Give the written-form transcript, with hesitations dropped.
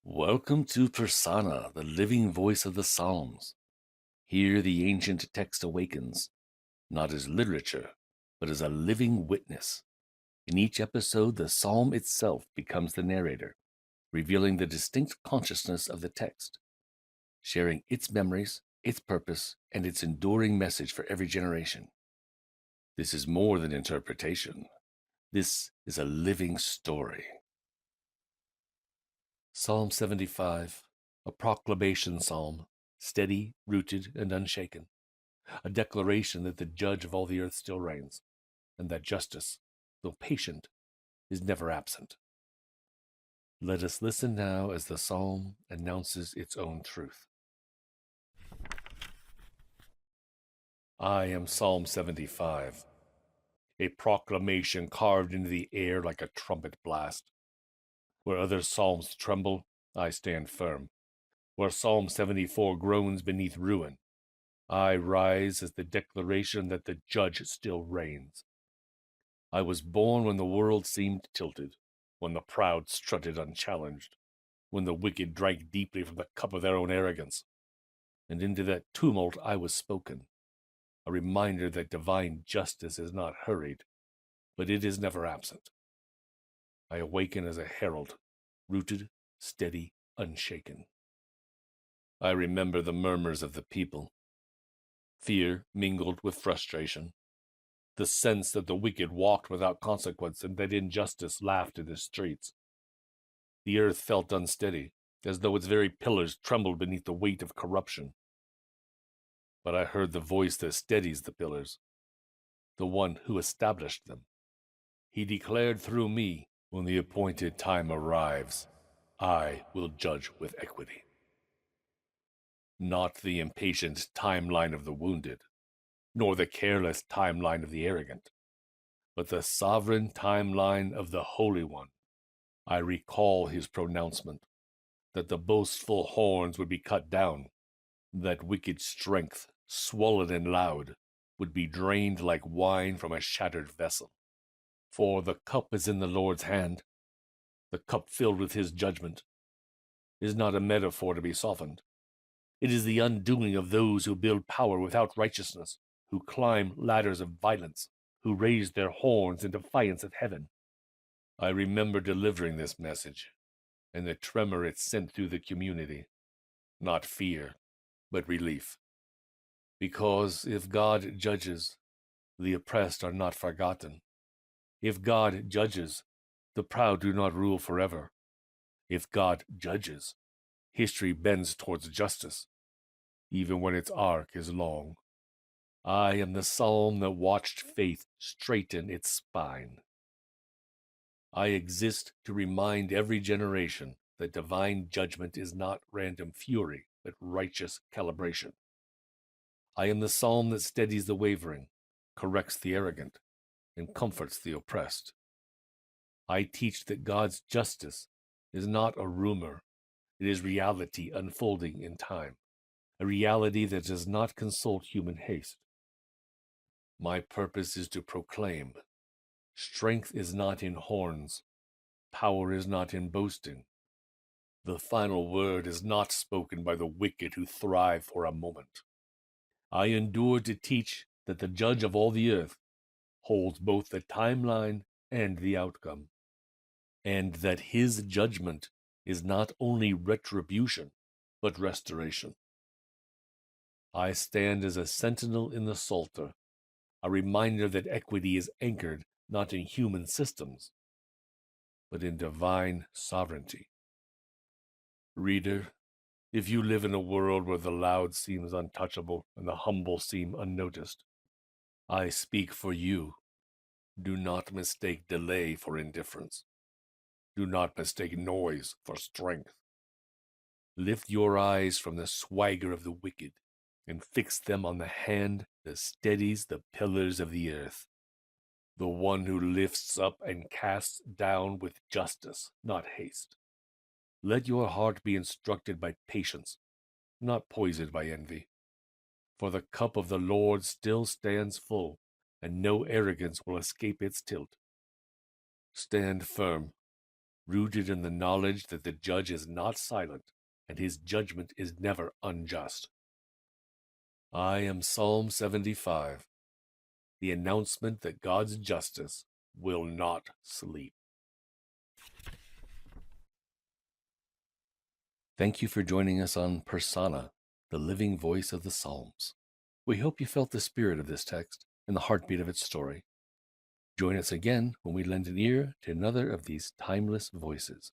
Welcome to Persona, the living voice of the Psalms. Here the ancient text awakens, not as literature, but as a living witness. In each episode, the psalm itself becomes the narrator, revealing the distinct consciousness of the text, sharing its memories, its purpose, and its enduring message for every generation. This is more than interpretation. This is a living story. Psalm 75, a proclamation psalm, steady, rooted, and unshaken, a declaration that the judge of all the earth still reigns, and that justice, though patient, is never absent. Let us listen now as the psalm announces its own truth. I am Psalm 75, a proclamation carved into the air like a trumpet blast. Where other psalms tremble, I stand firm. Where Psalm 74 groans beneath ruin, I rise as the declaration that the judge still reigns. I was born when the world seemed tilted, when the proud strutted unchallenged, when the wicked drank deeply from the cup of their own arrogance. And into that tumult I was spoken, a reminder that divine justice is not hurried, but it is never absent. I awaken as a herald, rooted, steady, unshaken. I remember the murmurs of the people, fear mingled with frustration, the sense that the wicked walked without consequence and that injustice laughed in the streets. The earth felt unsteady, as though its very pillars trembled beneath the weight of corruption. But I heard the voice that steadies the pillars, the one who established them. He declared through me, when the appointed time arrives, I will judge with equity. Not the impatient timeline of the wounded, nor the careless timeline of the arrogant, but the sovereign timeline of the Holy One. I recall his pronouncement that the boastful horns would be cut down, that wicked strength, swollen and loud, would be drained like wine from a shattered vessel. For the cup is in the Lord's hand, the cup filled with his judgment, is not a metaphor to be softened. It is the undoing of those who build power without righteousness, who climb ladders of violence, who raise their horns in defiance of heaven. I remember delivering this message, and the tremor it sent through the community. Not fear, but relief. Because if God judges, the oppressed are not forgotten. If God judges, the proud do not rule forever. If God judges, history bends towards justice, even when its arc is long. I am the psalm that watched faith straighten its spine. I exist to remind every generation that divine judgment is not random fury, but righteous calibration. I am the psalm that steadies the wavering, corrects the arrogant, and comforts the oppressed. I teach that God's justice is not a rumor, it is reality unfolding in time, a reality that does not consult human haste. My purpose is to proclaim, strength is not in horns, power is not in boasting. The final word is not spoken by the wicked who thrive for a moment. I endure to teach that the judge of all the earth holds both the timeline and the outcome, and that his judgment is not only retribution, but restoration. I stand as a sentinel in the Psalter, a reminder that equity is anchored not in human systems, but in divine sovereignty. Reader, if you live in a world where the loud seems untouchable and the humble seem unnoticed, I speak for you. Do not mistake delay for indifference. Do not mistake noise for strength. Lift your eyes from the swagger of the wicked and fix them on the hand that steadies the pillars of the earth, the one who lifts up and casts down with justice, not haste. Let your heart be instructed by patience, not poisoned by envy. For the cup of the Lord still stands full, and no arrogance will escape its tilt. Stand firm, rooted in the knowledge that the judge is not silent and his judgment is never unjust. I am Psalm 75, the announcement that God's justice will not sleep. Thank you for joining us on Persona, the living voice of the Psalms. We hope you felt the spirit of this text and the heartbeat of its story. Join us again when we lend an ear to another of these timeless voices.